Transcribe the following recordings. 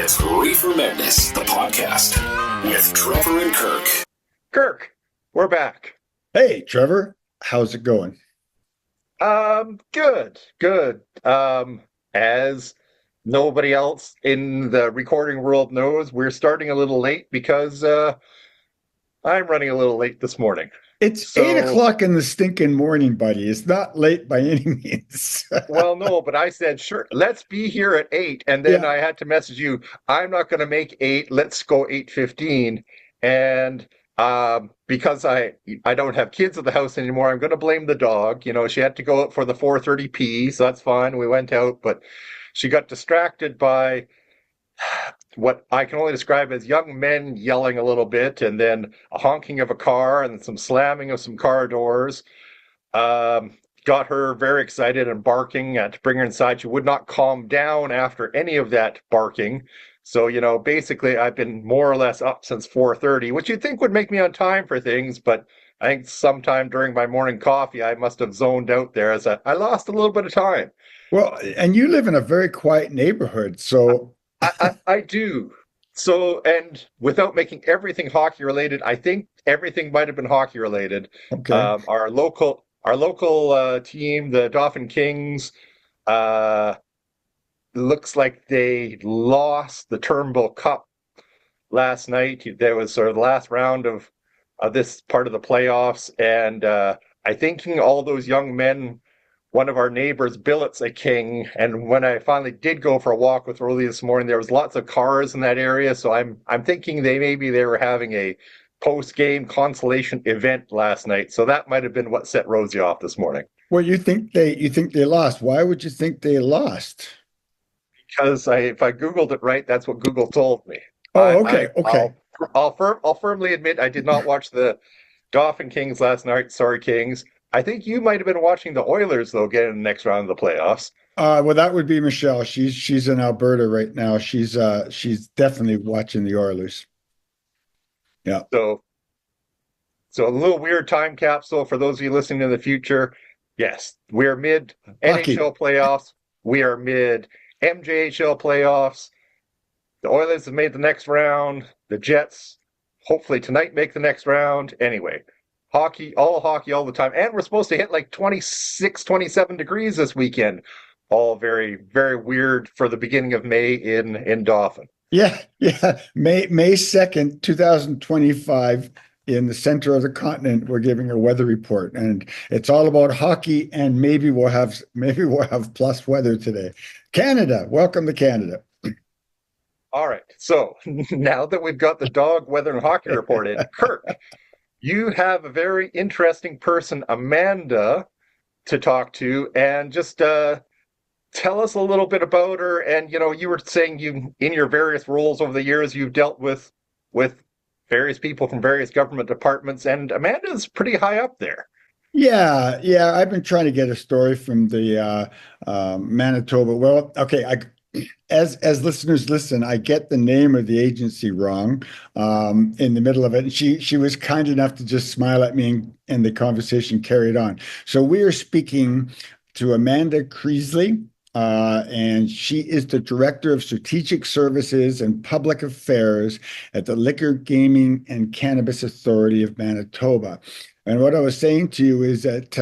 It's Reefer Madness, the podcast, with Trevor and Kirk. Kirk, we're back. Hey, Trevor, how's it going? Good. As nobody else in the recording world knows, we're starting a little late because I'm running a little late this morning. It's 8 o'clock in the stinking morning, buddy. It's not late by any means. Well, no, but I said, sure, let's be here at 8. And then I had to message you, I'm not going to make 8. Let's go 8:15. And because I don't have kids at the house anymore, I'm going to blame the dog. You know, she had to go out for the 4:30 pee, so that's fine. We went out, but she got distracted by what I can only describe as young men yelling a little bit, and then a honking of a car and some slamming of some car doors. Got her very excited and barking to bring her inside. She would not calm down after any of that barking. So, you know, basically I've been more or less up since 4:30, which you'd think would make me on time for things, but I think sometime during my morning coffee, I must have zoned out there as I lost a little bit of time. Well, and you live in a very quiet neighborhood, so... I do. So, and without making everything hockey related, I think everything might have been hockey related. Okay. Our local team, the Dauphin Kings, looks like they lost the Turnbull Cup last night. There was sort of the last round of this part of the playoffs, and I think all those young men, one of our neighbors, Billett's a king, and when I finally did go for a walk with Rolly this morning, there was lots of cars in that area, so I'm thinking they were having a post-game consolation event last night, so that might have been what set Rosie off this morning. Well, you think they lost. Why would you think they lost? Because if I Googled it right, that's what Google told me. Oh, okay. I'll firmly admit I did not watch the Dauphin Kings last night. Sorry, Kings. I think you might have been watching the Oilers, though, get in the next round of the playoffs. Well, that would be Michelle. She's in Alberta right now. She's definitely watching the Oilers. Yeah. So a little weird time capsule for those of you listening in the future. Yes, we're mid NHL playoffs. We are mid MJHL playoffs. The Oilers have made the next round. The Jets, hopefully tonight, make the next round. Anyway. Hockey all the time. And we're supposed to hit like 26, 27 degrees this weekend. All very, very weird for the beginning of May in Dauphin. Yeah. May 2nd, 2025, in the center of the continent, we're giving a weather report. And it's all about hockey, and maybe we'll have plus weather today. Canada, welcome to Canada. All right. So now that we've got the dog, weather, and hockey report in, Kirk, you have a very interesting person, Amanda, to talk to, and just tell us a little bit about her. And, you know, you were saying in your various roles over the years, you've dealt with various people from various government departments, and Amanda's pretty high up there. Yeah. I've been trying to get a story from the Manitoba. Well, okay, as listeners listen, I get the name of the agency wrong in the middle of it. And she was kind enough to just smile at me, and the conversation carried on. So we are speaking to Amanda Creasy, and she is the Director of Strategic Services and Public Affairs at the Liquor, Gaming, and Cannabis Authority of Manitoba. And what I was saying to you is that,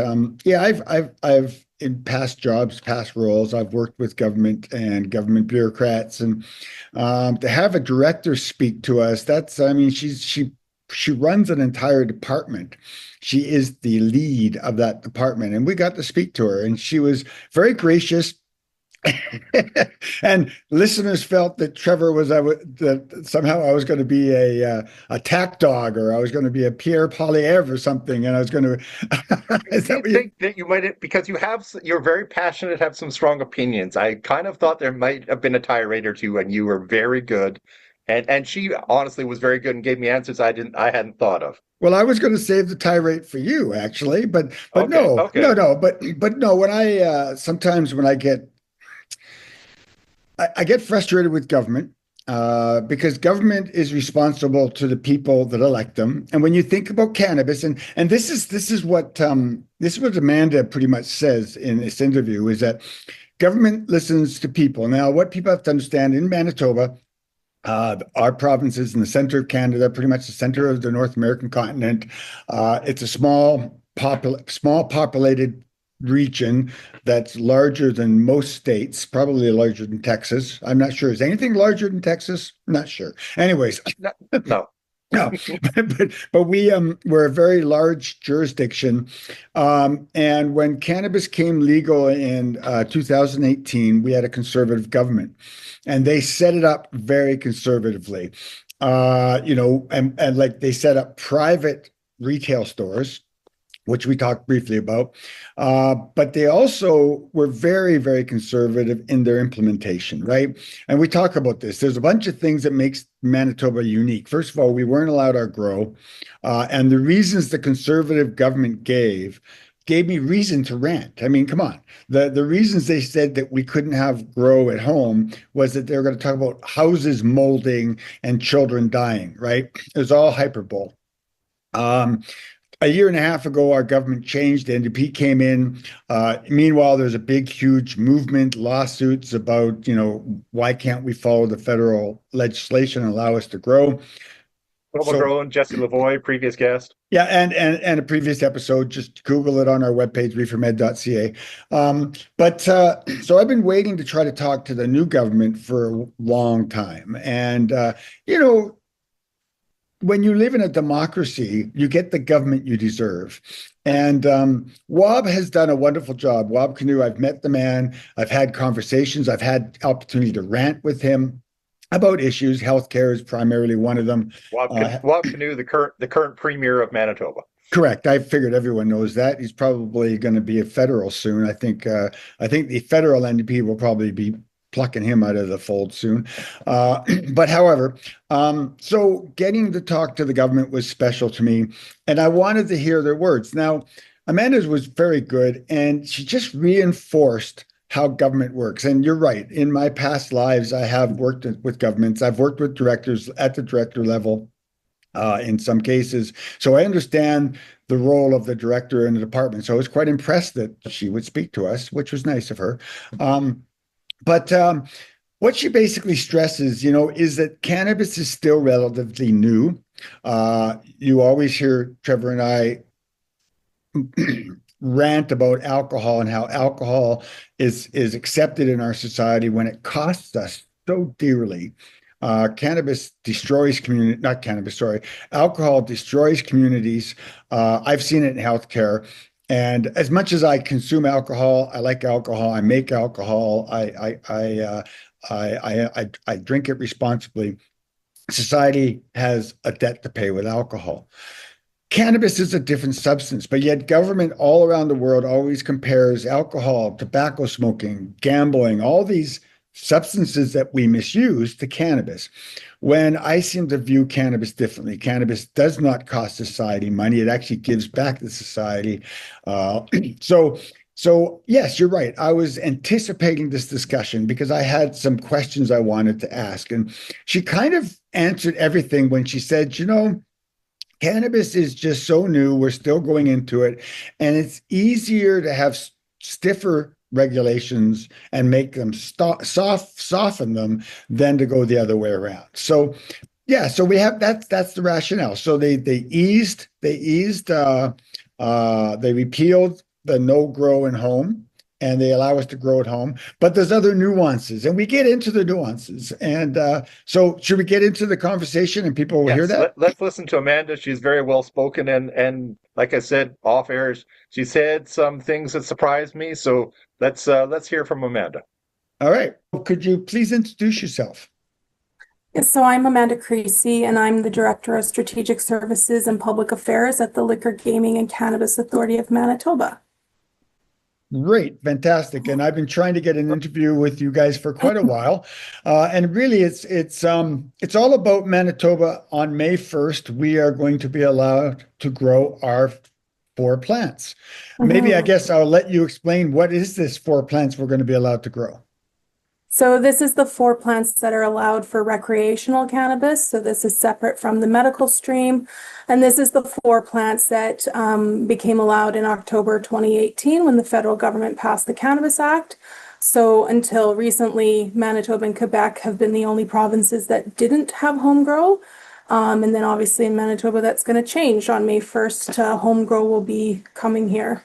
I've in past jobs, past roles, I've worked with government and government bureaucrats, and to have a director speak to us, she runs an entire department. She is the lead of that department, and we got to speak to her, and she was very gracious. And listeners felt that Trevor that somehow I was going to be a attack dog, or I was going to be a Pierre Poilievre or something, and I was going to. I think that you might, because you're very passionate, have some strong opinions. I kind of thought there might have been a tirade or two, and you were very good, and she honestly was very good and gave me answers I hadn't thought of. Well, I was going to save the tirade for you, actually, but okay, no, okay. no, but no. When sometimes when I get frustrated with government because government is responsible to the people that elect them. And when you think about cannabis, and this is what Amanda pretty much says in this interview, is that government listens to people. Now, what people have to understand in Manitoba, Our province is in the center of Canada, pretty much the center of the North American continent. It's a small populated region that's larger than most states, probably larger than Texas. I'm not sure. Is anything larger than Texas? Not sure. Anyways, No. no, but we're a very large jurisdiction, and when cannabis came legal in 2018, we had a conservative government, and they set it up very conservatively. And like they set up private retail stores, which we talked briefly about. But they also were very, very conservative in their implementation, right? And we talk about this. There's a bunch of things that makes Manitoba unique. First of all, we weren't allowed our grow. And the reasons the conservative government gave me reason to rant. I mean, come on. The reasons they said that we couldn't have grow at home was that they were going to talk about houses molding and children dying, right? It was all hyperbole. A year and a half ago, our government changed. The NDP came in. Meanwhile, there's a big, huge movement, lawsuits about, why can't we follow the federal legislation and allow us to grow? Grown, Jesse Lavoie, previous guest. Yeah, and a previous episode. Just Google it on our webpage, reefermed.ca. So I've been waiting to try to talk to the new government for a long time, and when you live in a democracy, you get the government you deserve. And Wob has done a wonderful job. Wob Canoe, I've met the man. I've had conversations. I've had opportunity to rant with him about issues. Healthcare is primarily one of them. Wob Canoe, the current premier of Manitoba. Correct. I figured everyone knows that. He's probably going to be a federal soon. I think the federal NDP will probably be plucking him out of the fold soon. But however, so getting to talk to the government was special to me, and I wanted to hear their words. Now, Amanda's was very good, and she just reinforced how government works. And you're right. In my past lives, I have worked with governments. I've worked with directors at the director level in some cases. So I understand the role of the director in the department. So I was quite impressed that she would speak to us, which was nice of her. But what she basically stresses, is that cannabis is still relatively new. You always hear Trevor and I rant about alcohol and how alcohol is accepted in our society when it costs us so dearly. Cannabis destroys community, not cannabis, sorry. Alcohol destroys communities. I've seen it in healthcare. And as much as I consume alcohol, I like alcohol. I make alcohol. I drink it responsibly. Society has a debt to pay with alcohol. Cannabis is a different substance, but yet government all around the world always compares alcohol, tobacco smoking, gambling, all these substances that we misuse to cannabis, when I seem to view cannabis differently. Cannabis does not cost society money. It actually gives back to society. So yes, you're right. I was anticipating this discussion because I had some questions I wanted to ask. And she kind of answered everything when she said, cannabis is just so new. We're still going into it. And it's easier to have stiffer regulations and make them soften them than to go the other way around. So yeah, so we have that's the rationale. So they repealed the no grow in home, and they allow us to grow at home. But there's other nuances, and we get into the nuances. And so should we get into the conversation and people will hear that? Let's listen to Amanda. She's very well spoken, and like I said off air, she said some things that surprised me. So let's hear from Amanda. All right. Could you please introduce yourself? Yes, so I'm Amanda Creasy, and I'm the Director of Strategic Services and Public Affairs at the Liquor, Gaming, and Cannabis Authority of Manitoba. Great, fantastic. And I've been trying to get an interview with you guys for quite a while. And really it's all about Manitoba. On May 1st, we are going to be allowed to grow our 4 plants. Maybe I guess I'll let you explain what is this 4 plants we're going to be allowed to grow. So this is the 4 plants that are allowed for recreational cannabis. So this is separate from the medical stream. And this is the 4 plants that became allowed in October 2018 when the federal government passed the Cannabis Act. So until recently, Manitoba and Quebec have been the only provinces that didn't have home grow. And then obviously in Manitoba, that's going to change on May 1st. Home grow will be coming here.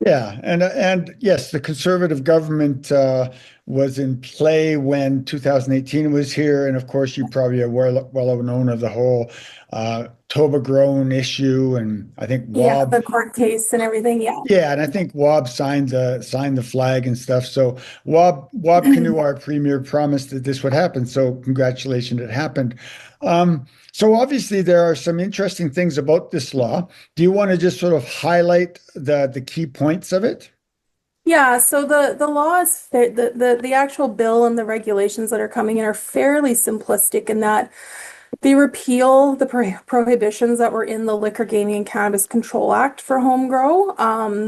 Yeah, and yes, the conservative government was in play when 2018 was here, and of course, you probably are well known of the whole Toba grown issue, and I think Yeah, Wob. the court case and everything. Yeah. Yeah, and I think Wob signed the flag and stuff. So Wob Canoe, our premier, promised that this would happen. So congratulations, it happened. So obviously there are some interesting things about this law. Do you want to just sort of highlight the key points of it? Yeah, so the laws, the actual bill and the regulations that are coming in are fairly simplistic in that they repeal the prohibitions that were in the Liquor, Gaming, and Cannabis Control Act for home grow.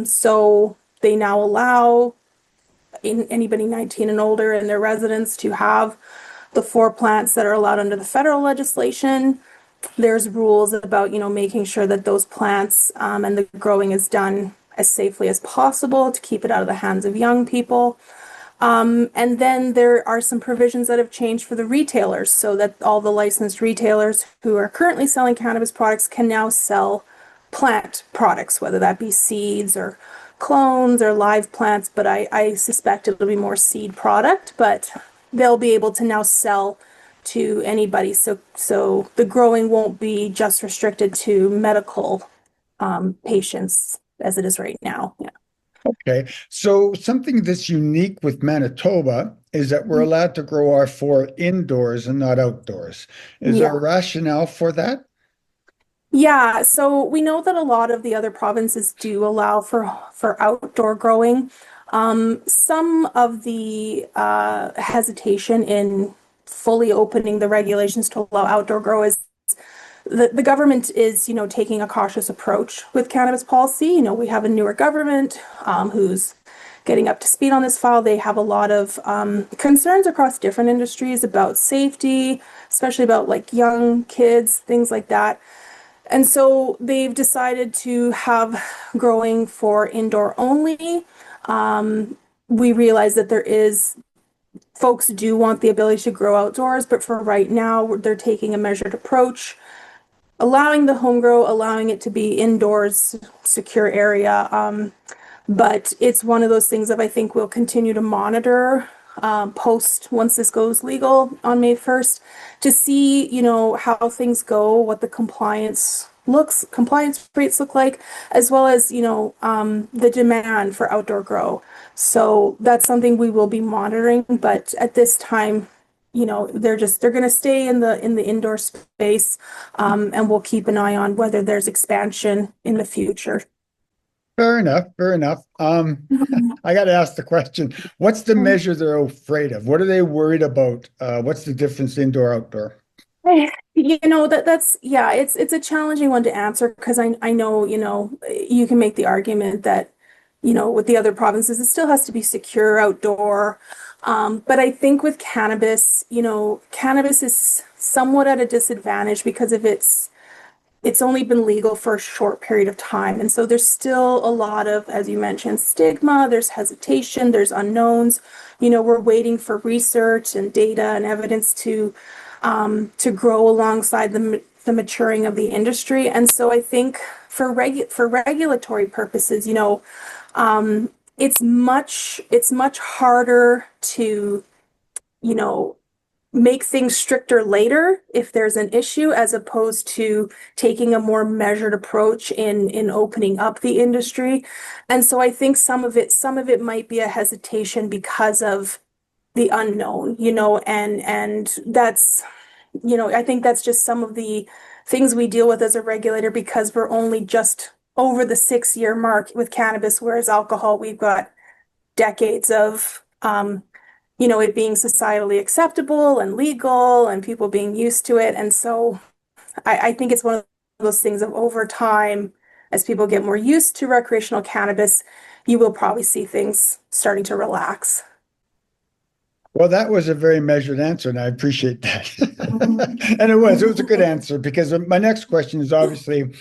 So they now allow anybody 19 and older in their residence to have the 4 plants that are allowed under the federal legislation. There's rules about, making sure that those plants and the growing is done as safely as possible to keep it out of the hands of young people. And then there are some provisions that have changed for the retailers so that all the licensed retailers who are currently selling cannabis products can now sell plant products, whether that be seeds or clones or live plants. But I suspect it'll be more seed product, but they'll be able to now sell to anybody. So the growing won't be just restricted to medical patients as it is right now. Yeah. Okay, so something that's unique with Manitoba is that we're allowed to grow our four indoors and not outdoors. Is there Yeah. a rationale for that? Yeah, so we know that a lot of the other provinces do allow for outdoor growing. Some of the hesitation in fully opening the regulations to allow outdoor grow is the government is, taking a cautious approach with cannabis policy. We have a newer government who's getting up to speed on this file. They have a lot of concerns across different industries about safety, especially about like young kids, things like that. And so they've decided to have growing for indoor only. We realize that folks do want the ability to grow outdoors, but for right now, they're taking a measured approach, allowing the home grow, allowing it to be indoors, secure area. But it's one of those things that I think we'll continue to monitor once this goes legal on May 1st to see, how things go, what the compliance rates look like, as well as, the demand for outdoor grow. So that's something we will be monitoring, but at this time, they're going to stay in the indoor space, and we'll keep an eye on whether there's expansion in the future. Fair enough, fair enough. I got to ask the question, what's the measure they're afraid of? What are they worried about? What's the difference indoor, outdoor? That's yeah, it's a challenging one to answer because I know, you can make the argument that, with the other provinces, it still has to be secure outdoor. But I think with cannabis, cannabis is somewhat at a disadvantage because of it's only been legal for a short period of time. And so there's still a lot of, as you mentioned, stigma, there's hesitation, there's unknowns. We're waiting for research and data and evidence to grow alongside the maturing of the industry. And so I think for regulatory purposes, it's much harder to, make things stricter later if there's an issue, as opposed to taking a more measured approach in opening up the industry. And so I think some of it might be a hesitation because of the unknown, and that's, I think that's just some of the things we deal with as a regulator because we're only just over the 6-year mark with cannabis, whereas alcohol, we've got decades of, it being societally acceptable and legal and people being used to it. And so I think it's one of those things of over time, as people get more used to recreational cannabis, you will probably see things starting to relax. Well, that was a very measured answer, and I appreciate that. Mhm. And it was a good answer because my next question is obviously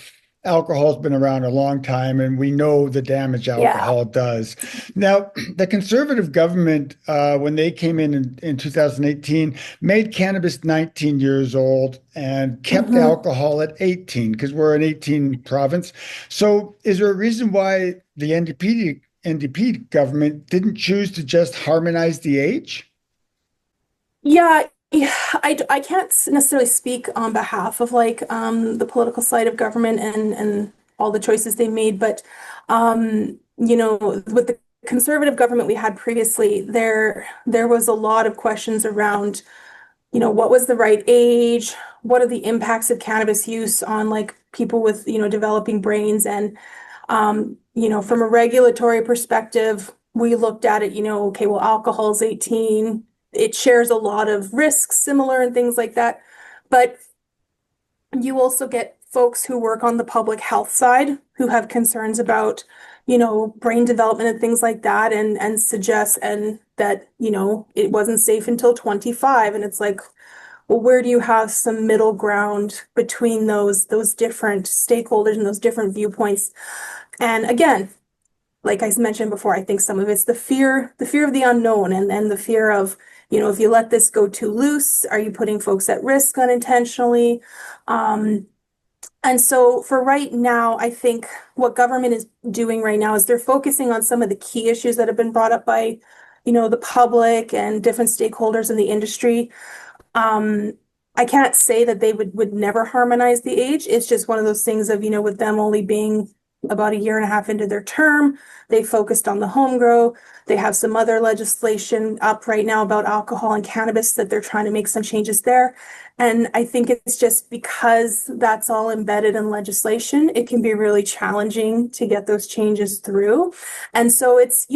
alcohol's been around a long time, and we know the damage alcohol does. Now, the conservative government, when they came in 2018, made cannabis 19 years old and kept alcohol at 18 because we're an 18 province. So, is there a reason why the NDP government didn't choose to just harmonize the age? Yeah, yeah, I can't necessarily speak on behalf of like the political side of government and all the choices they made, but with the conservative government we had previously, there was a lot of questions around, what was the right age? What are the impacts of cannabis use on like people with, developing brains? And from a regulatory perspective, we looked at it, okay, well, alcohol is 18. It shares a lot of risks, similar and things like that. But you also get folks who work on the public health side who have concerns about, brain development and things like that, and suggest and that, it wasn't safe until 25. And it's like, well, where do you have some middle ground between those different stakeholders and those different viewpoints? And again, like I mentioned before, I think some of it's the fear of the unknown, and the fear of, if you let this go too loose, are you putting folks at risk unintentionally? And so for right now, I think what government is doing right now is they're focusing on some of the key issues that have been brought up by, the public and different stakeholders in the industry. I can't say that they would never harmonize the age. It's just one of those things of, with them only being about a year and a half into their term, they focused on the home grow. They have some other legislation up right now about alcohol and cannabis that they're trying to make some changes there. And I think it's just because that's all embedded in legislation, it can be really challenging to get those changes through. And so it's,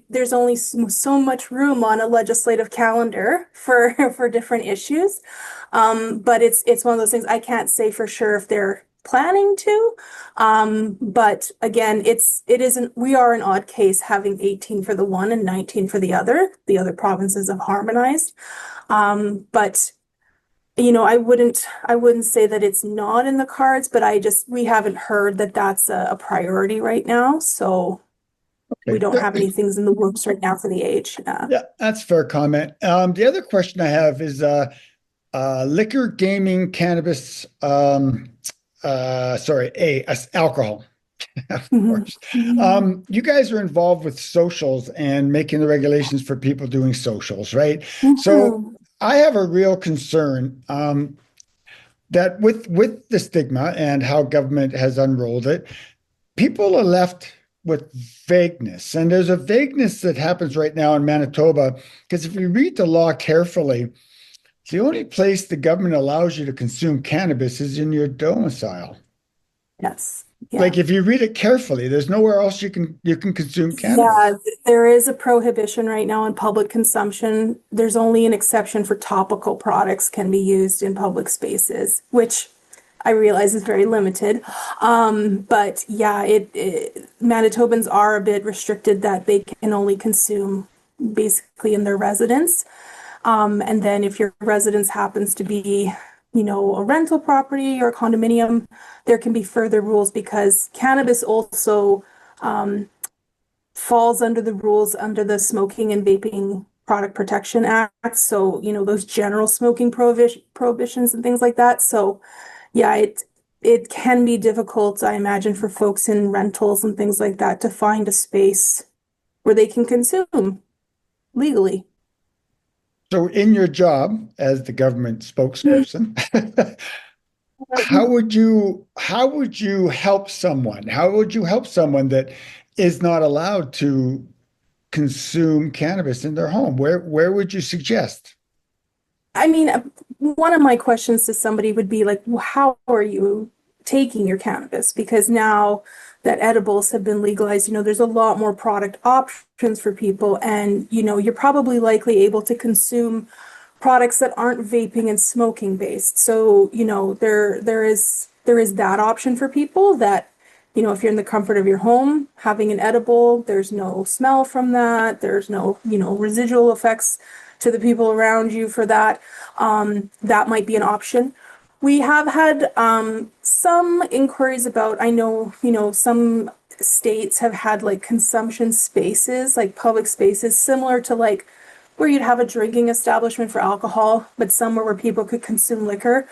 there's only so much room on a legislative calendar for different issues. But it's one of those things I can't say for sure if they're planning to. But again, we are an odd case having 18 for the one and 19 for the other. The other provinces have harmonized. But I wouldn't say that it's not in the cards, but we haven't heard that that's a priority right now. So we don't have any things in the works right now for the age. Yeah, that's a fair comment. The other question I have is liquor, gaming, cannabis, alcohol, of course. You guys are involved with socials and making the regulations for people doing socials, right? So I have a real concern that with the stigma and how government has unrolled it, people are left with vagueness. And there's a vagueness that happens right now in Manitoba, because if you read the law carefully, the only place the government allows you to consume cannabis is in your domicile. Yes. Yeah. Like if you read it carefully, there's nowhere else you can consume cannabis. Yeah, there is a prohibition right now on public consumption. There's only an exception for topical products can be used in public spaces, which I realize is very limited. But yeah, Manitobans are a bit restricted that they can only consume basically in their residence. And then if your residence happens to be, a rental property or a condominium, there can be further rules because cannabis also falls under the rules under the Smoking and Vaping Product Protection Act. So, those general smoking prohibitions and things like that. So, yeah, it can be difficult, I imagine, for folks in rentals and things like that to find a space where they can consume legally. So in your job as the government spokesperson, how would you help someone? How would you help someone that is not allowed to consume cannabis in their home? Where would you suggest? I mean, one of my questions to somebody would be like, well, how are you taking your cannabis? Because now that edibles have been legalized, there's a lot more product options for people. And, you're probably likely able to consume products that aren't vaping and smoking based. So, there is that option for people that, if you're in the comfort of your home, having an edible, there's no smell from that. There's no, residual effects to the people around you for that. That might be an option. We have had some inquiries about, I know, some states have had like consumption spaces, like public spaces, similar to like where you'd have a drinking establishment for alcohol, but somewhere where people could consume liquor.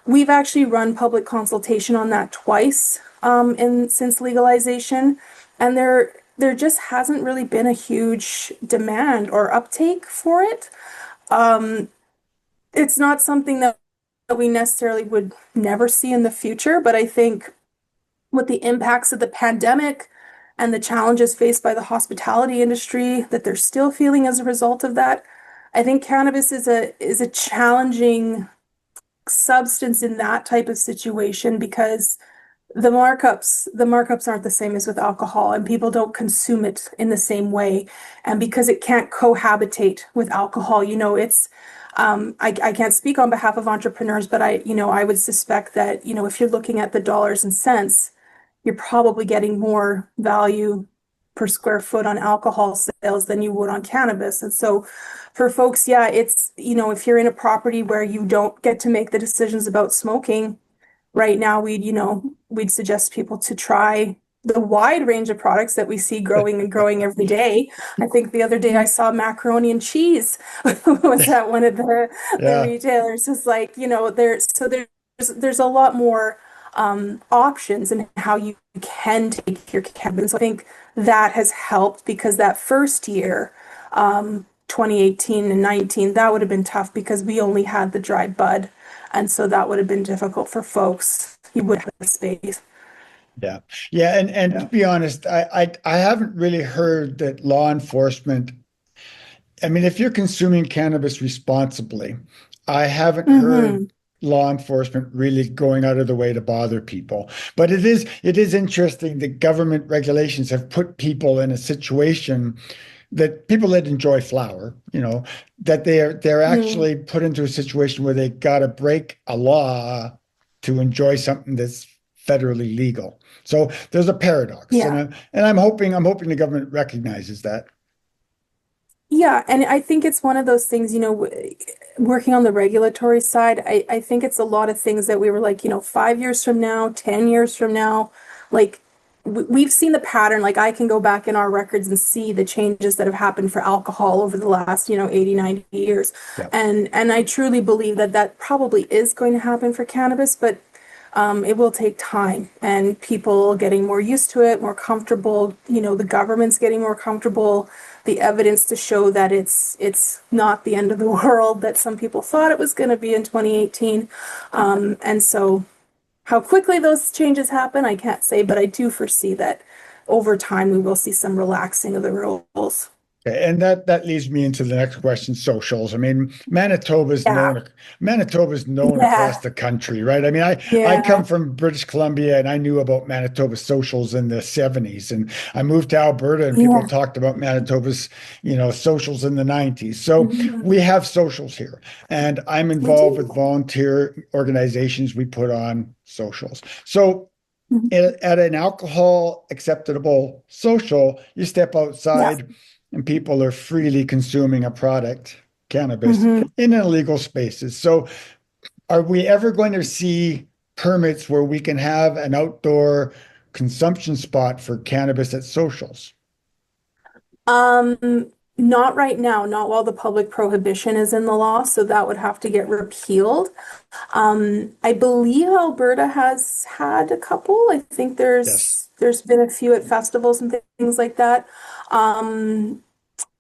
We've actually run public consultation on that twice since legalization, and there just hasn't really been a huge demand or uptake for it. It's not something that we necessarily would never see in the future, but I think with the impacts of the pandemic and the challenges faced by the hospitality industry that they're still feeling as a result of that, I think cannabis is a challenging substance in that type of situation because the markups aren't the same as with alcohol, and people don't consume it in the same way. And because it can't cohabitate with alcohol, it's I can't speak on behalf of entrepreneurs, but I would suspect that, if you're looking at the dollars and cents, you're probably getting more value per square foot on alcohol sales than you would on cannabis. And so for folks, yeah, it's, if you're in a property where you don't get to make the decisions about smoking, right now we'd suggest people to try the wide range of products that we see growing and growing every day. I think the other day I saw macaroni and cheese was at one of the Yeah. retailers. It's like, there's a lot more options in how you can take your cannabis. So I think that has helped because that first year, 2018 and 19, that would have been tough because we only had the dry bud. And so that would have been difficult for folks. You would have the space. Yeah. Yeah. And to be honest, I haven't really heard that law enforcement, I mean, if you're consuming cannabis responsibly, I haven't heard law enforcement really going out of the way to bother people. But it is interesting that government regulations have put people in a situation that people that enjoy flower, that they're actually put into a situation where they got to break a law to enjoy something that's federally legal. So there's a paradox, Yeah. and I'm hoping the government recognizes that. Yeah, and I think it's one of those things, working on the regulatory side, I think it's a lot of things that we were like, 5 years from now, 10 years from now, like we've seen the pattern. Like I can go back in our records and see the changes that have happened for alcohol over the last, 80, 90 years. Yeah. And I truly believe that that probably is going to happen for cannabis, but it will take time and people getting more used to it, more comfortable, the government's getting more comfortable, the evidence to show that it's not the end of the world that some people thought it was going to be in 2018. And so how quickly those changes happen, I can't say, but I do foresee that over time we will see some relaxing of the rules. Okay, and that leads me into the next question, socials. I mean, Yeah. Manitoba's known across Yeah. the country, right? I mean, I come Yeah. from British Columbia and I knew about Manitoba socials in the 70s. And I moved to Alberta and people Yeah. talked about Manitoba's, socials in the 90s. So Mhm. we have socials here. And I'm We involved with do. volunteer organizations. We put on socials. So Mhm. at an alcohol acceptable social, you step Yes. outside and people are freely consuming a product, cannabis, Mhm. in illegal spaces. So, are we ever going to see permits where we can have an outdoor consumption spot for cannabis at socials? Not right now, not while the public prohibition is in the law, so that would have to get repealed. I believe Alberta has had a couple. I think Yes. there's been a few at festivals and things like that. Um,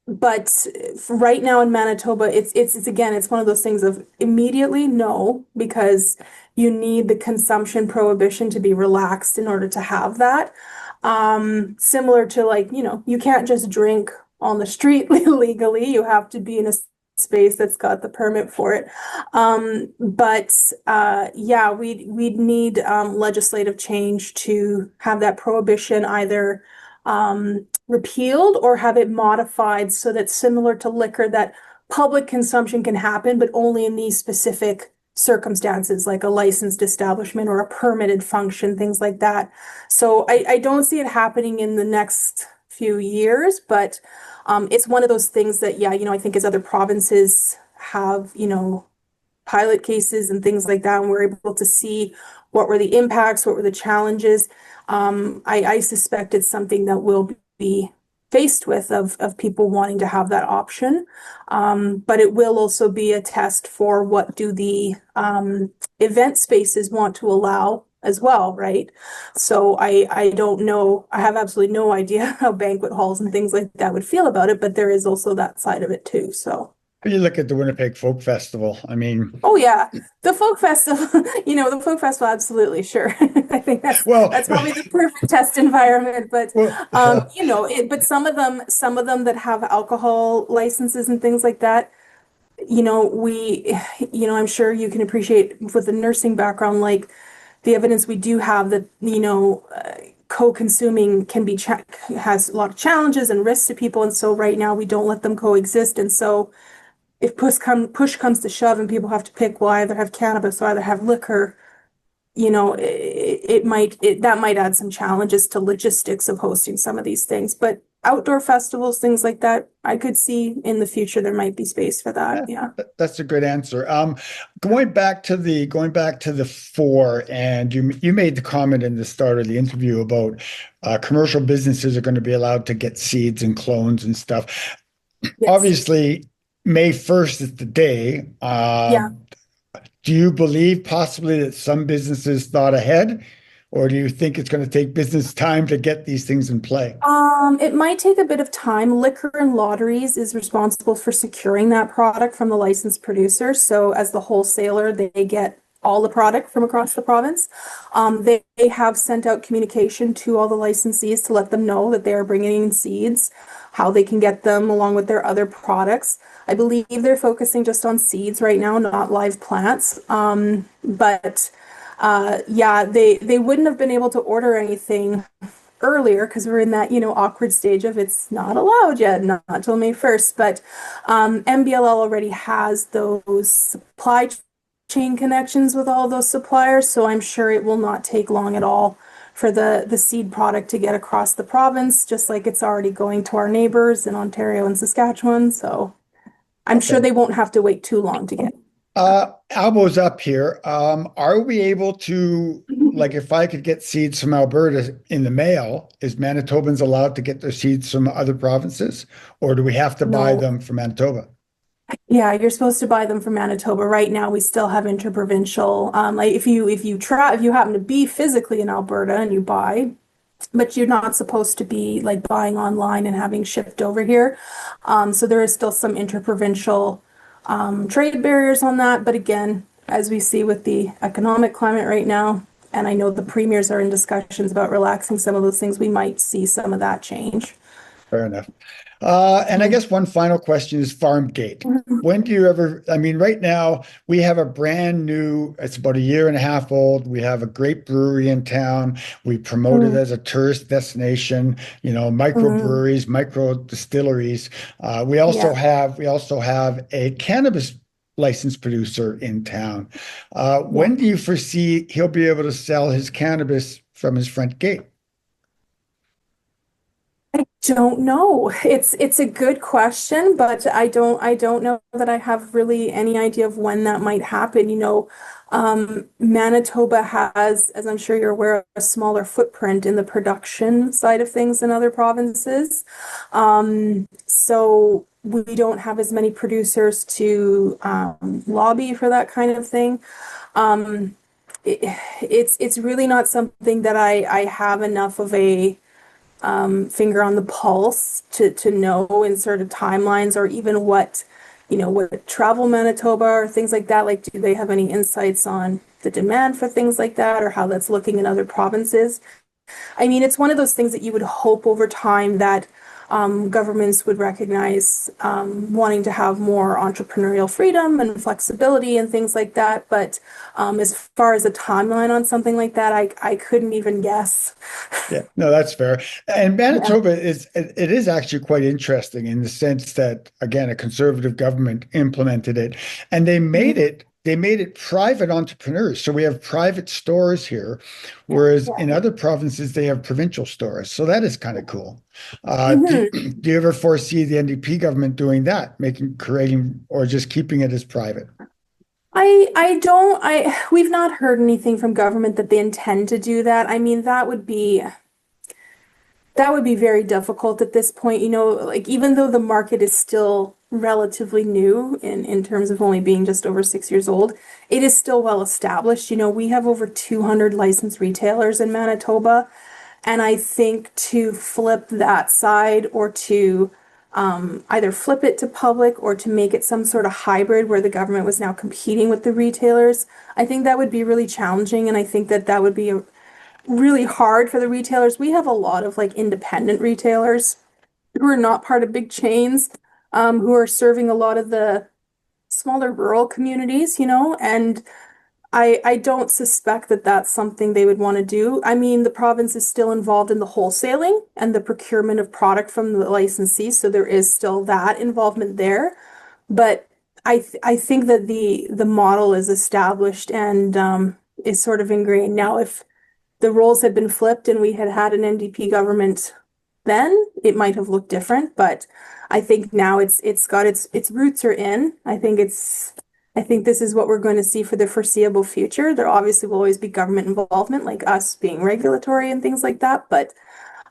but right now in Manitoba, it's again, it's one of those things of immediately no, because you need the consumption prohibition to be relaxed in order to have that. Similar to like, you can't just drink on the street legally. You have to be in a space that's got the permit for it. But yeah, we'd need legislative change to have that prohibition either repealed or have it modified so that similar to liquor, that public consumption can happen, but only in these specific circumstances, like a licensed establishment or a permitted function, things like that. So I don't see it happening in the next few years, but it's one of those things that, yeah, I think as other provinces have, pilot cases and things like that, and we're able to see what were the impacts, what were the challenges. I suspect it's something that we'll be faced with of people wanting to have that option. But it will also be a test for what do the event spaces want to allow as well, right? So I don't know. I have absolutely no idea how banquet halls and things like that would feel about it, but there is also that side of it too. So. You look at the Winnipeg Folk Festival. I mean, Oh yeah, the folk festival. The folk festival. Absolutely, sure. I think well, that's probably the perfect test environment. But well, but some of them that have alcohol licenses and things like that. I'm sure you can appreciate with the nursing background, like the evidence we do have that co-consuming has a lot of challenges and risks to people, and so right now we don't let them coexist, and so. If push comes to shove and people have to pick, well, I either have cannabis or either have liquor, that might add some challenges to logistics of hosting some of these things. But outdoor festivals, things like that, I could see in the future there might be space for that. Yeah. that's a good answer. Going back to the four, and you made the comment in the start of the interview about commercial businesses are going to be allowed to get seeds and clones and stuff. Yes. Obviously, May 1st is the day. Yeah. Do you believe possibly that some businesses thought ahead, or do you think it's going to take business time to get these things in play? It might take a bit of time. Liquor and Lotteries is responsible for securing that product from the licensed producer. So as the wholesaler, they get all the product from across the province. They have sent out communication to all the licensees to let them know that they are bringing in seeds, how they can get them along with their other products. I believe they're focusing just on seeds right now, not live plants. But they wouldn't have been able to order anything earlier because we're in that awkward stage of it's not allowed yet, not until May 1st. But MBLL already has those supply chain connections with all those suppliers, so I'm sure it will not take long at all for the seed product to get across the province, just like it's already going to our neighbors in Ontario and Saskatchewan. So I'm sure they won't have to wait too long to get. Elbows up here. Are we able to, like, if I could get seeds from Alberta in the mail, is Manitobans allowed to get their seeds from other provinces, or do we have to buy them from Manitoba? Yeah, you're supposed to buy them from Manitoba. Right now, we still have interprovincial. Like if you happen to be physically in Alberta and you buy, but you're not supposed to be like buying online and having shipped over here. So there is still some interprovincial trade barriers on that. But again, as we see with the economic climate right now, and I know the premiers are in discussions about relaxing some of those things, we might see some of that change. Fair enough. And I guess one final question is farm gate. When do you ever, I mean, right now we have a brand new, it's about a year and a half old. We have a great brewery in town. We promote it as a tourist destination, microbreweries, micro distilleries. We also have a cannabis licensed producer in town. When do you foresee he'll be able to sell his cannabis from his front gate? I don't know. It's a good question, but I don't know that I have really any idea of when that might happen. Manitoba has, as I'm sure you're aware, a smaller footprint in the production side of things than other provinces. So we don't have as many producers to lobby for that kind of thing. It's really not something that I have enough of a finger on the pulse to know in sort of timelines or even what travel Manitoba or things like that. Like, do they have any insights on the demand for things like that or how that's looking in other provinces? I mean, it's one of those things that you would hope over time that governments would recognize wanting to have more entrepreneurial freedom and flexibility and things like that. But as far as a timeline on something like that, I couldn't even guess. Yeah, no, that's fair. And Manitoba is actually quite interesting in the sense that, again, a conservative government implemented it and they made it private entrepreneurs. So we have private stores here, whereas in other provinces, they have provincial stores. So that is kind of cool. Do you ever foresee the NDP government doing that, creating, or just keeping it as private? We've not heard anything from government that they intend to do that. I mean, that would be very difficult at this point. Like even though the market is still relatively new in terms of only being just over 6 years old, it is still well established. We have over 200 licensed retailers in Manitoba. And I think to flip that side or to either flip it to public or to make it some sort of hybrid where the government was now competing with the retailers, I think that would be really challenging. And I think that that would be really hard for the retailers. We have a lot of like independent retailers who are not part of big chains, who are serving a lot of the smaller rural communities, and I don't suspect that that's something they would want to do. I mean, the province is still involved in the wholesaling and the procurement of product from the licensees, so there is still that involvement there. But I think that the model is established and is sort of ingrained. Now, if the roles had been flipped and we had had an NDP government, then it might have looked different. But I think now it's got its roots are in. I think this is what we're going to see for the foreseeable future. There obviously will always be government involvement, like us being regulatory and things like that. But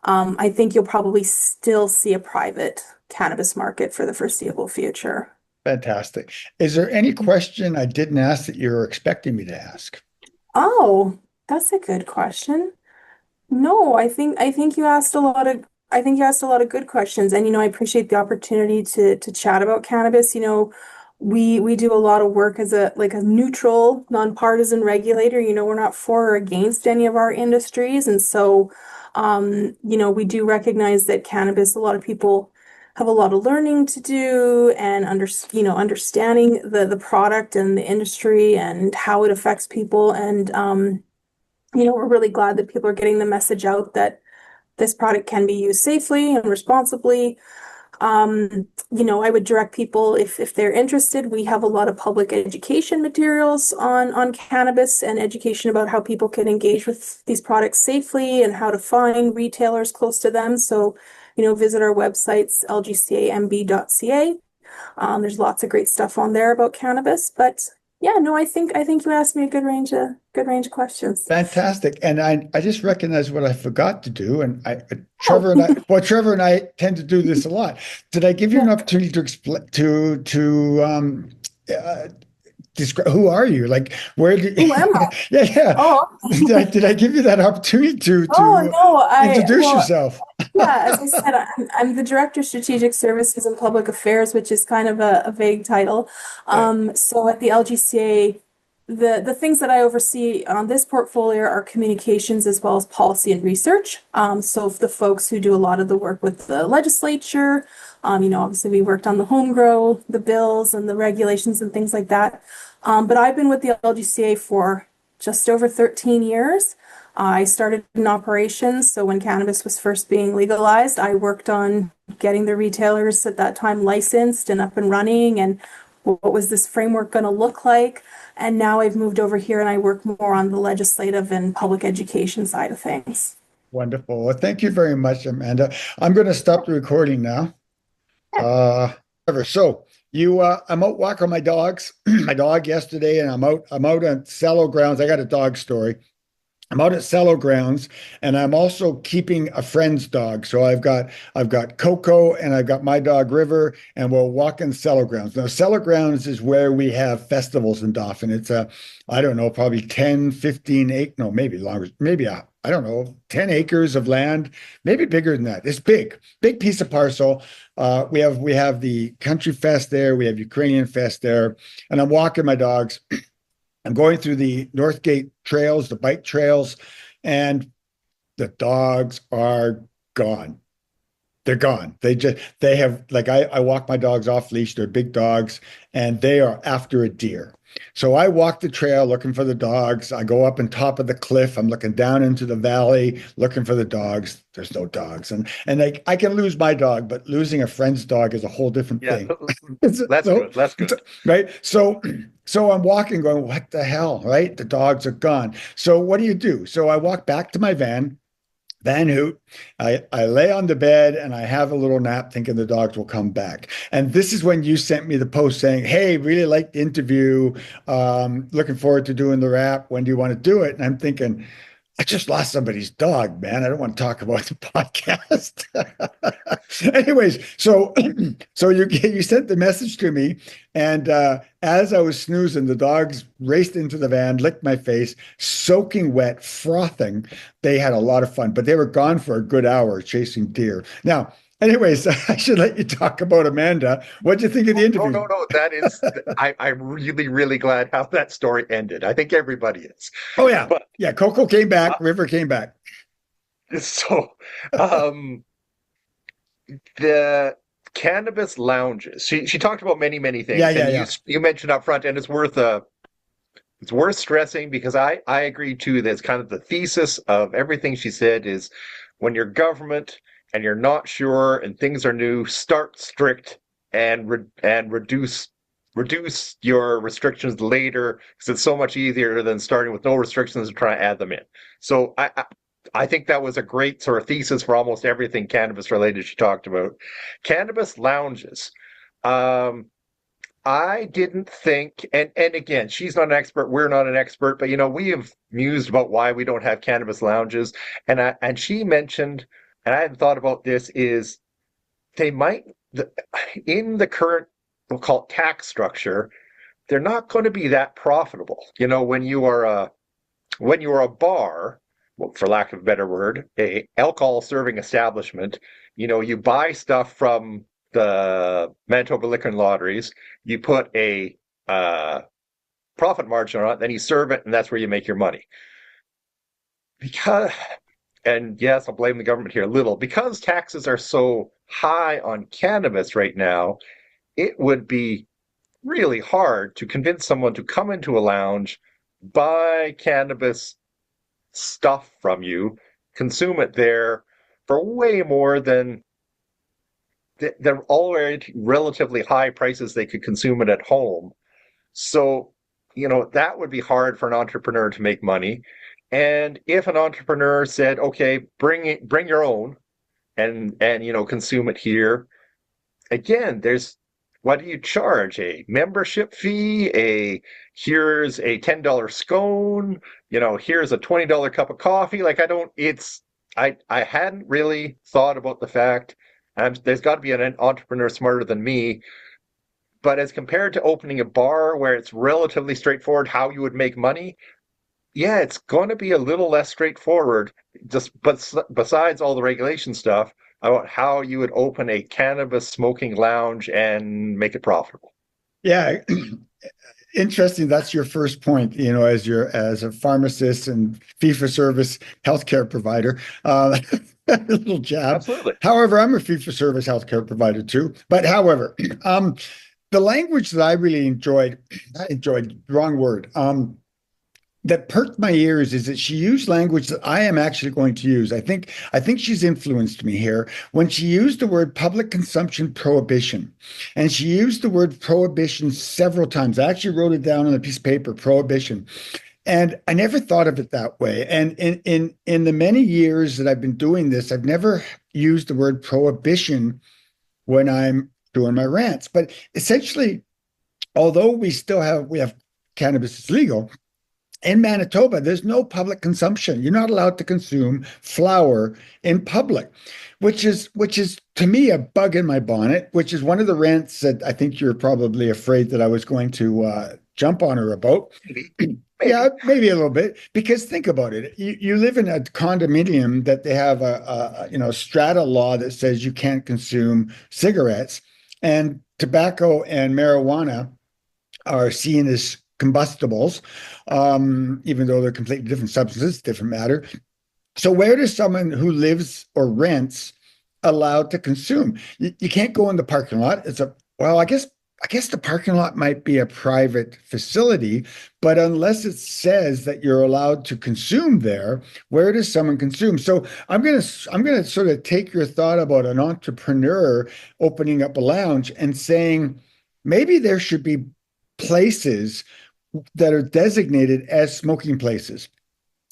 I think you'll probably still see a private cannabis market for the foreseeable future. Fantastic. Is there any question I didn't ask that you're expecting me to ask? Oh, that's a good question. No, I think you asked a lot of good questions, and I appreciate the opportunity to chat about cannabis. We do a lot of work as a neutral, nonpartisan regulator. We're not for or against any of our industries, and so we do recognize that cannabis, a lot of people have a lot of learning to do and understanding the product and the industry and how it affects people. And we're really glad that people are getting the message out that this product can be used safely and responsibly. I would direct people if they're interested. We have a lot of public education materials on cannabis and education about how people can engage with these products safely and how to find retailers close to them. So, visit our websites, lgcamb.ca. There's lots of great stuff on there about cannabis. But yeah, no, I think you asked me a good range of questions. Fantastic. And I just recognized what I forgot to do. And Trevor and I tend to do this a lot. Did I give you an opportunity to explain describe who are you? Like who am I? Yeah. Oh, Did I give you that opportunity to introduce yourself? Yeah, as I said, I'm the Director of Strategic Services and Public Affairs, which is kind of a vague title. So at the LGCA, the things that I oversee on this portfolio are communications as well as policy and research. So the folks who do a lot of the work with the legislature, obviously we worked on the home grow, the bills and the regulations and things like that. But I've been with the LGCA for just over 13 years. I started in operations, so when cannabis was first being legalized, I worked on getting the retailers at that time licensed and up and running, and what was this framework going to look like? And now I've moved over here and I work more on the legislative and public education side of things. Wonderful. Well, thank you very much, Amanda. I'm going to stop the recording now. So I'm out walking my dogs, my dog yesterday, and I'm out on Sallow Grounds. I got a dog story. I'm out at Sallow Grounds, and I'm also keeping a friend's dog. So I've got Coco and I've got my dog River, and we're walking Sallow Grounds. Now, Sallow Grounds is where we have festivals in Dauphin. It's I don't know, probably 10, 15, no, maybe longer, maybe I don't know, 10 acres of land, maybe bigger than that. It's big piece of parcel. We have the Country Fest there. We have Ukrainian Fest there, and I'm walking my dogs. I'm going through the Northgate trails, the bike trails, and the dogs are gone. They're gone. They have, like, I walk my dogs off leash. They're big dogs, and they are after a deer. So I walk the trail looking for the dogs. I go up on top of the cliff. I'm looking down into the valley looking for the dogs. There's no dogs. And I can lose my dog, but losing a friend's dog is a whole different thing. That's good. Right. So I'm walking going, what the hell? Right. The dogs are gone. So what do? So I walk back to my van. Van Hoot. I lay on the bed and I have a little nap thinking the dogs will come back. And this is when you sent me the post saying, hey, really liked the interview. Looking forward to doing the wrap. When do you want to do it? And I'm thinking, I just lost somebody's dog, man. I don't want to talk about the podcast. Anyways, so you sent the message to me, and as I was snoozing, the dogs raced into the van, licked my face, soaking wet, frothing. They had a lot of fun, but they were gone for a good hour chasing deer. Now, anyways, I should let you talk about Amanda. What'd you think of the interview? No. That is, I'm really, really glad how that story ended. I think everybody is. Oh yeah, But yeah. Coco came back. River came back. so, the cannabis lounges. She talked about many things. Yeah. And you mentioned up front, and it's worth stressing because I agree too. That's kind of the thesis of everything she said is when you're government and you're not sure and things are new, start strict and reduce your restrictions later because it's so much easier than starting with no restrictions and trying to add them in. So I think that was a great sort of thesis for almost everything cannabis related she talked about. Cannabis lounges. I didn't think, and again, she's not an expert, we're not an expert, but we have mused about why we don't have cannabis lounges. And she mentioned, and I hadn't thought about this, is they might, in the current, we'll call it tax structure, they're not going to be that profitable. When you are a bar, well, for lack of a better word, a alcohol serving establishment, you buy stuff from the Manitoba liquor and lotteries, you put a profit margin on it, then you serve it, and that's where you make your money. And yes, I'll blame the government here a little, because taxes are so high on cannabis right now, it would be really hard to convince someone to come into a lounge, buy cannabis stuff from you, consume it there for way more than the already relatively high prices they could consume it at home. So, that would be hard for an entrepreneur to make money. And if an entrepreneur said, okay, bring your own and consume it here, again, what do you charge? A membership fee? Here's a $10 scone, here's a $20 cup of coffee. I hadn't really thought about the fact, there's got to be an entrepreneur smarter than me, but as compared to opening a bar where it's relatively straightforward how you would make money, yeah, it's going to be a little less straightforward, but besides all the regulation stuff, about how you would open a cannabis smoking lounge and make it profitable. Yeah, interesting. That's your first point. As a pharmacist and fee-for-service healthcare provider, a little jab. Absolutely. However, I'm a fee-for-service healthcare provider too. But however, the language that I really enjoyed, wrong word. That perked my ears is that she used language that I am actually going to use. I think she's influenced me here when she used the word public consumption prohibition. And she used the word prohibition several times. I actually wrote it down on a piece of paper, prohibition. And I never thought of it that way. And in the many years that I've been doing this, I've never used the word prohibition when I'm doing my rants. But essentially, although we have cannabis is legal, in Manitoba, there's no public consumption. You're not allowed to consume flower in public, which is to me a bug in my bonnet, which is one of the rants that I think you're probably afraid that I was going to jump on her about. Maybe. Yeah, maybe a little bit, because think about it. You live in a condominium that they have a strata law that says you can't consume cigarettes, and tobacco and marijuana are seen as combustibles, even though they're completely different substances, different matter. So where does someone who lives or rents allowed to consume? You can't go in the parking lot. I guess the parking lot might be a private facility, but unless it says that you're allowed to consume there, where does someone consume? So I'm gonna sort of take your thought about an entrepreneur opening up a lounge and saying maybe there should be places that are designated as smoking places.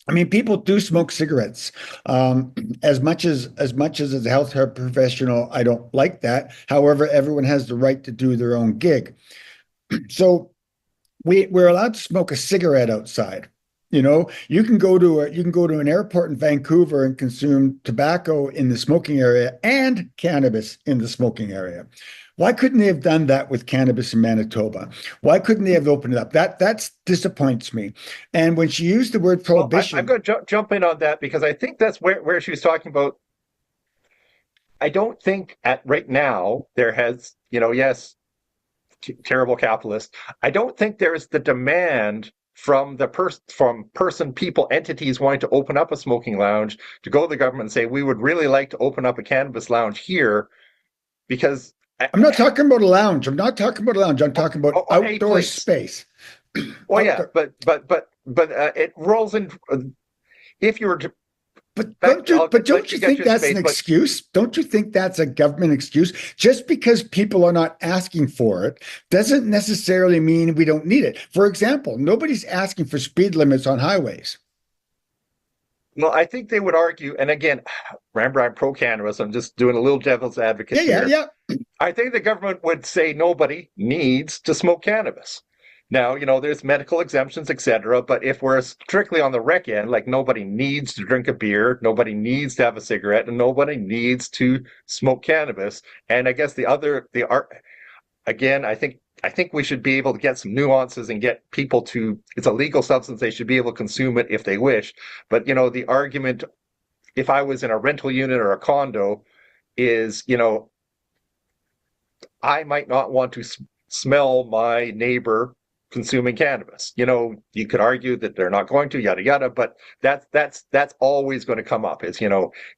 I mean, people do smoke cigarettes. As much as a healthcare professional, I don't like that. However, everyone has the right to do their own gig. So we're allowed to smoke a cigarette outside. You can go to an airport in Vancouver and consume tobacco in the smoking area and cannabis in the smoking area. Why couldn't they have done that with cannabis in Manitoba? Why couldn't they have opened it up? That disappoints me. And when she used the word Well, I'm prohibition, going to jump in on that because I think that's where she was talking about. I don't think at right now there has, yes, terrible capitalist. I don't think there's the demand from person, people, entities wanting to open up a smoking lounge to go to the government and say, we would really like to open up a cannabis lounge here because I'm not talking about a lounge. I'm not talking about a lounge. I'm talking about a outdoor place. space. Well, yeah, Outdoor- but it rolls in. If you were to But back, I'll don't let you you get think your that's space, an but excuse? Don't you think that's a government excuse? Just because people are not asking for it doesn't necessarily mean we don't need it. For example, nobody's asking for speed limits on highways. well, I think they would argue, and again, remember, I'm pro cannabis. I'm just doing a little devil's advocate Yeah, yeah, here. yeah. I think the government would say nobody needs to smoke cannabis. Now, there's medical exemptions, etc. But if we're strictly on the rec end, like nobody needs to drink a beer, nobody needs to have a cigarette, and nobody needs to smoke cannabis. And I guess the art again, I think we should be able to get some nuances and get people to. It's a legal substance; they should be able to consume it if they wish. But the argument, if I was in a rental unit or a condo, is I might not want to smell my neighbor consuming cannabis. You could argue that they're not going to, yada yada, but that's always going to come up. Is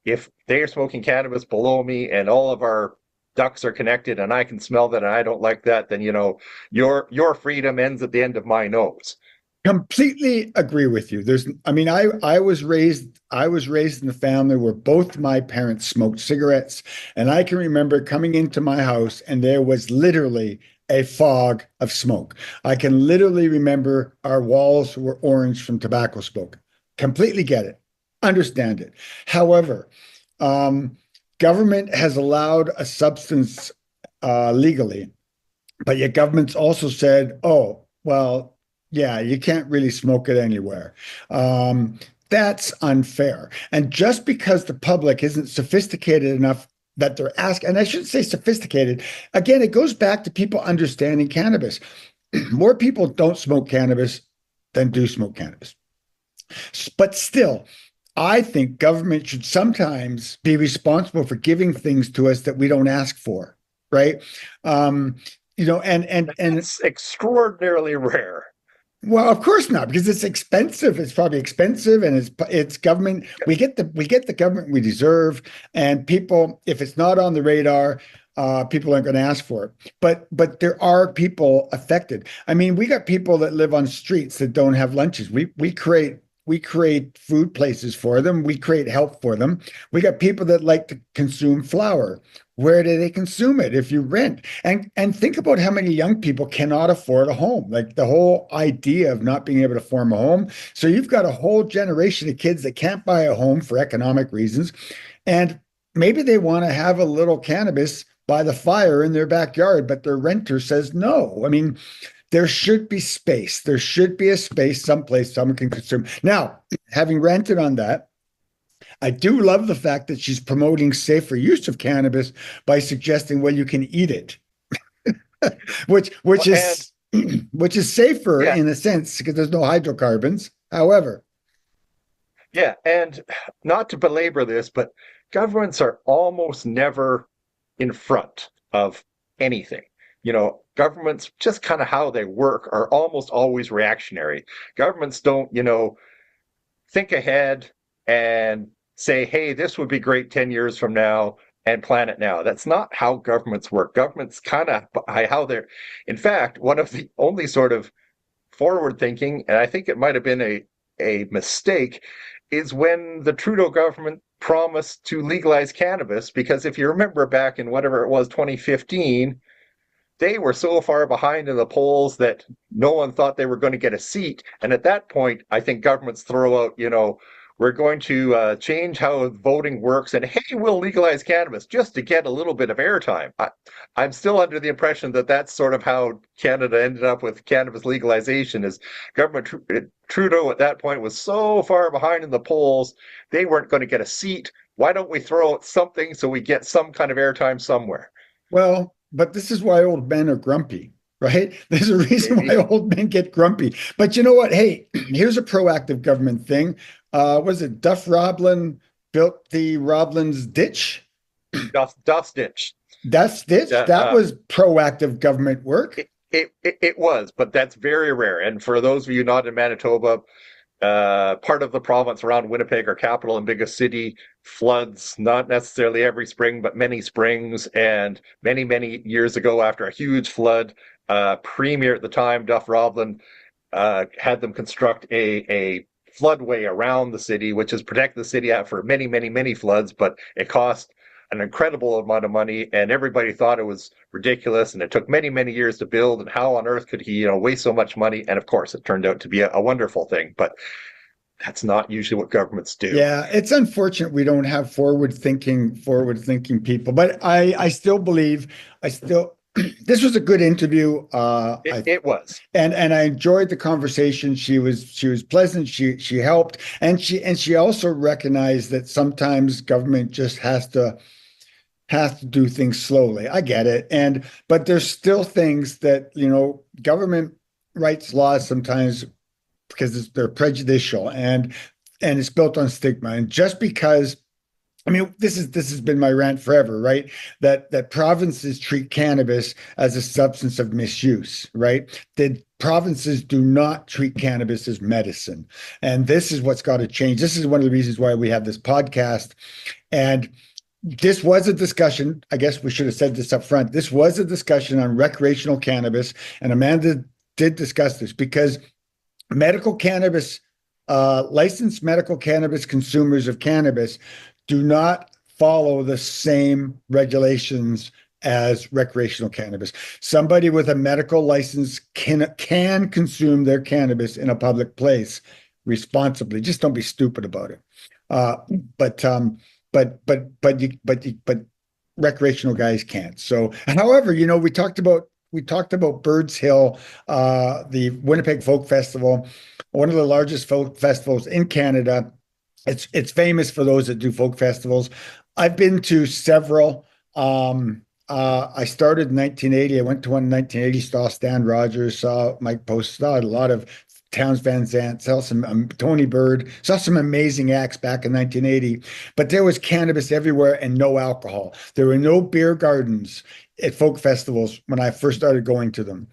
if they're smoking cannabis below me and all of our ducts are connected and I can smell that and I don't like that, then your freedom ends at the end of my nose. Completely agree with you. I mean, I was raised in a family where both my parents smoked cigarettes, and I can remember coming into my house and there was literally a fog of smoke. I can literally remember our walls were orange from tobacco smoke. Completely get it, understand it. However, um, government has allowed a substance legally, but yet government's also said, oh, well, yeah, you can't really smoke it anywhere. That's unfair. And just because the public isn't sophisticated enough that they're asking, and I shouldn't say sophisticated, again, it goes back to people understanding cannabis. More people don't smoke cannabis than do smoke cannabis. But still, I think government should sometimes be responsible for giving things to us that we don't ask for, right? Um, and It's extraordinarily rare. well, of course not, because it's expensive. It's probably expensive, and it's government. We get the government we deserve, and people, if it's not on the radar, people aren't going to ask for it. But there are people affected. I mean, we got people that live on streets that don't have lunches. We create food places for them. We create help for them. We got people that like to consume flour. Where do they consume it? If you rent, and think about how many young people cannot afford a home. Like the whole idea of not being able to form a home. So you've got a whole generation of kids that can't buy a home for economic reasons, and maybe they want to have a little cannabis by the fire in their backyard, but their renter says no. I mean, there should be space. There should be a space someplace someone can consume. Now, having ranted on that, I do love the fact that she's promoting safer use of cannabis by suggesting, well, you can eat it, which which And is which is safer yeah, in a sense because there's no hydrocarbons. However, yeah, and not to belabor this, but governments are almost never in front of anything. Governments, just kind of how they work, are almost always reactionary. Governments don't, think ahead and say, hey, this would be great 10 years from now and plan it now. That's not how governments work. Governments kind of how they're, in fact, one of the only sort of forward thinking, and I think it might have been a mistake, is when the Trudeau government promised to legalize cannabis, because if you remember back in whatever it was, 2015, they were so far behind in the polls that no one thought they were going to get a seat. And at that point, I think governments throw out, we're going to change how voting works, and hey, we'll legalize cannabis just to get a little bit of airtime. I'm still under the impression that that's sort of how Canada ended up with cannabis legalization. Is government Trudeau at that point was so far behind in the polls, they weren't going to get a seat. Why don't we throw out something so we get some kind of airtime somewhere? Well, but this is why old men are grumpy, right? There's a reason why old men get grumpy. But you know what? Hey, here's a proactive government thing. Was it Duff Roblin built the Roblin's ditch? Duff's ditch. Duff's ditch? That was proactive government work. It was, but that's very rare. And for those of you not in Manitoba, part of the province around Winnipeg, our capital and biggest city, floods not necessarily every spring, but many springs. And many, many years ago, after a huge flood, Premier at the time, Duff Roblin, had them construct a floodway around the city, which has protected the city for many, many, many floods, but it cost an incredible amount of money, and everybody thought it was ridiculous, and it took many, many years to build, and how on earth could he, waste so much money? And of course, it turned out to be a wonderful thing, but that's not usually what governments do. Yeah, it's unfortunate we don't have forward-thinking people, but I still believe, this was a good interview. It was, and I enjoyed the conversation. She was pleasant. She helped, and she also recognized that sometimes government just has to do things slowly. I get it, but there's still things that government writes laws sometimes because they're prejudicial and it's built on stigma, and just because. I mean, this has been my rant forever, right? That provinces treat cannabis as a substance of misuse, right? That provinces do not treat cannabis as medicine. And this is what's got to change. This is one of the reasons why we have this podcast. And this was a discussion, I guess we should have said this up front. This was a discussion on recreational cannabis. And Amanda did discuss this because medical cannabis, licensed medical cannabis consumers of cannabis do not follow the same regulations as recreational cannabis. Somebody with a medical license can consume their cannabis in a public place responsibly. Just don't be stupid about it. But recreational guys can't. So, however, we talked about Birds Hill, the Winnipeg Folk Festival, one of the largest folk festivals in Canada. It's famous for those that do folk festivals. I've been to several. I started in 1980. I went to one in 1980, saw Stan Rogers, saw Mike Post, saw a lot of Towns Van Zandt, saw some Tony Bird, saw some amazing acts back in 1980. But there was cannabis everywhere and no alcohol. There were no beer gardens at folk festivals when I first started going to them.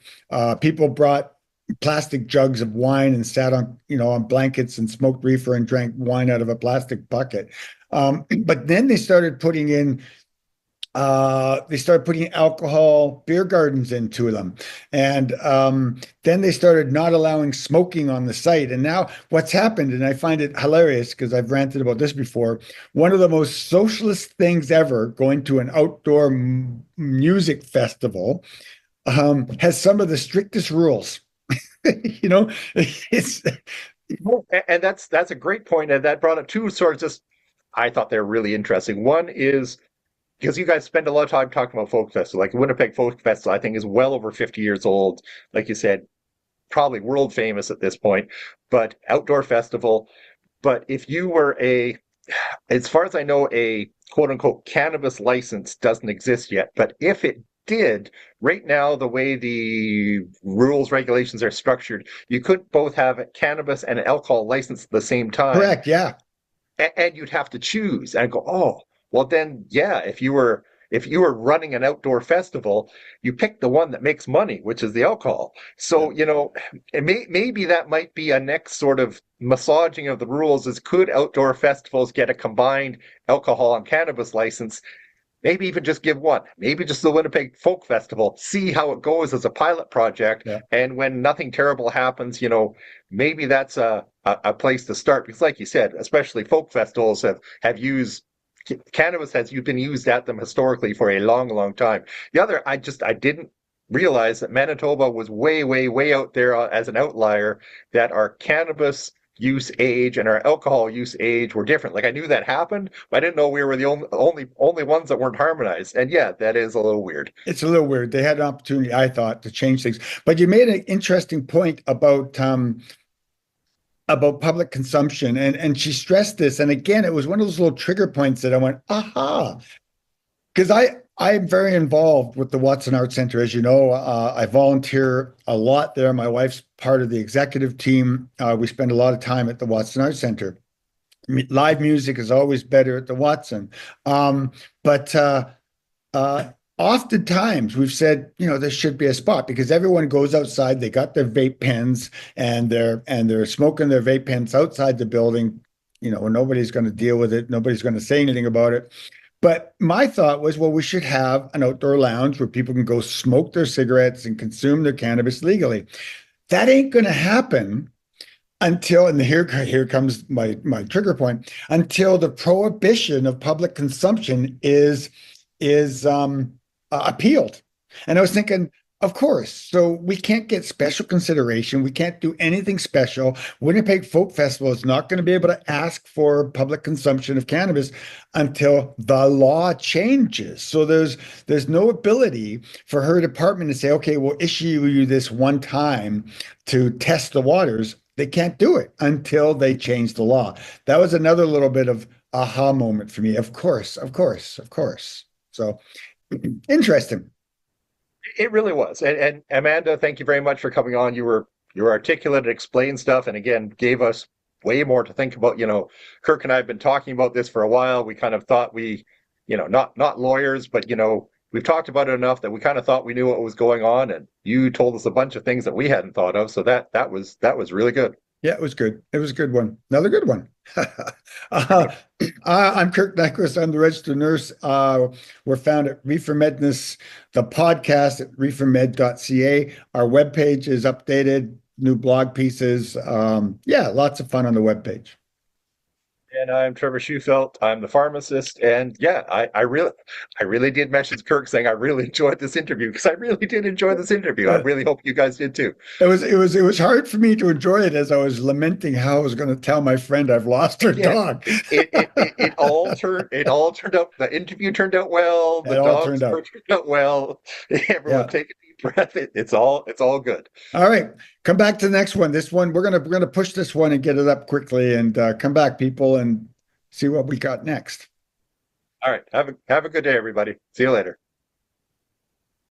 People brought plastic jugs of wine and sat on blankets and smoked reefer and drank wine out of a plastic bucket. But then they started putting alcohol beer gardens into them. And then they started not allowing smoking on the site. And now what's happened, and I find it hilarious because I've ranted about this before, one of the most socialist things ever, going to an outdoor music festival, has some of the strictest rules. It's and that's a great point, and that brought up two sorts of. I thought they're really interesting. One is because you guys spend a lot of time talking about folk festival, like Winnipeg Folk Festival. I think is well over 50 years old. Like you said, probably world famous at this point, but outdoor festival. But if you were as far as I know, a quote unquote cannabis license doesn't exist yet. But if it did, right now, the way the rules, regulations are structured, you couldn't both have a cannabis and an alcohol license at the same time. Correct, yeah. And you'd have to choose and go, oh, well then, yeah, if you were running an outdoor festival, you pick the one that makes money, which is the alcohol. So, maybe that might be a next sort of massaging of the rules is could outdoor festivals get a combined alcohol and cannabis license? Maybe even just give one, maybe just the Winnipeg Folk Festival, see how it goes as a pilot project. Yeah. And when nothing terrible happens, maybe that's a place to start. Because like you said, especially folk festivals have used, cannabis has been used at them historically for a long, long time. The other, I didn't realize that Manitoba was way, way, way out there as an outlier, that our cannabis use age and our alcohol use age were different. Like I knew that happened, but I didn't know we were the only ones that weren't harmonized. And yeah, that is a little weird. It's a little weird. They had an opportunity, I thought, to change things. But you made an interesting point about public consumption, and she stressed this. And again, it was one of those little trigger points that I went, aha, because I'm very involved with the Watson Arts Center. As you know, I volunteer a lot there. My wife's part of the executive team. We spend a lot of time at the Watson Arts Center. Live music is always better at the Watson. But oftentimes we've said, there should be a spot because everyone goes outside. They got their vape pens and they're smoking their vape pens outside the building. Nobody's going to deal with it. Nobody's going to say anything about it. But my thought was, well, we should have an outdoor lounge where people can go smoke their cigarettes and consume their cannabis legally. That ain't going to happen until, and here comes my trigger point, until the prohibition of public consumption is appealed. And I was thinking, of course, so we can't get special consideration. We can't do anything special. Winnipeg Folk Festival is not going to be able to ask for public consumption of cannabis until the law changes. So there's no ability for her department to say, okay, we'll issue you this one time to test the waters. They can't do it until they change the law. That was another little bit of aha moment for me. Of course. So interesting. It really was. And Amanda, thank you very much for coming on. You were articulate and explained stuff, and again, gave us way more to think about. Kirk and I have been talking about this for a while. We kind of thought not lawyers, but we've talked about it enough that we kind of thought we knew what was going on, and you told us a bunch of things that we hadn't thought of. So that was really good. Yeah, it was good. It was a good one. Another good one. I'm Kirk Nyquist. I'm the registered nurse. We're found at Reefer Medness, the podcast at reefermed.ca. Our webpage is updated, new blog pieces. Lots of fun on the webpage. And I'm Trevor Schufelt. I'm the pharmacist. And yeah, I really did mention Kirk saying I really enjoyed this interview, because I really did enjoy this interview. I really hope you guys did too. It was hard for me to enjoy it as I was lamenting how I was going to tell my friend I've lost her dog. It all turned out. The interview turned out well. The dogs turned out well. Everyone take a deep breath. It's all good. All right. Come back to the next one. This one, we're gonna push this one and get it up quickly, and come back, people, and see what we got next. All right. Have a good day, everybody. See you later.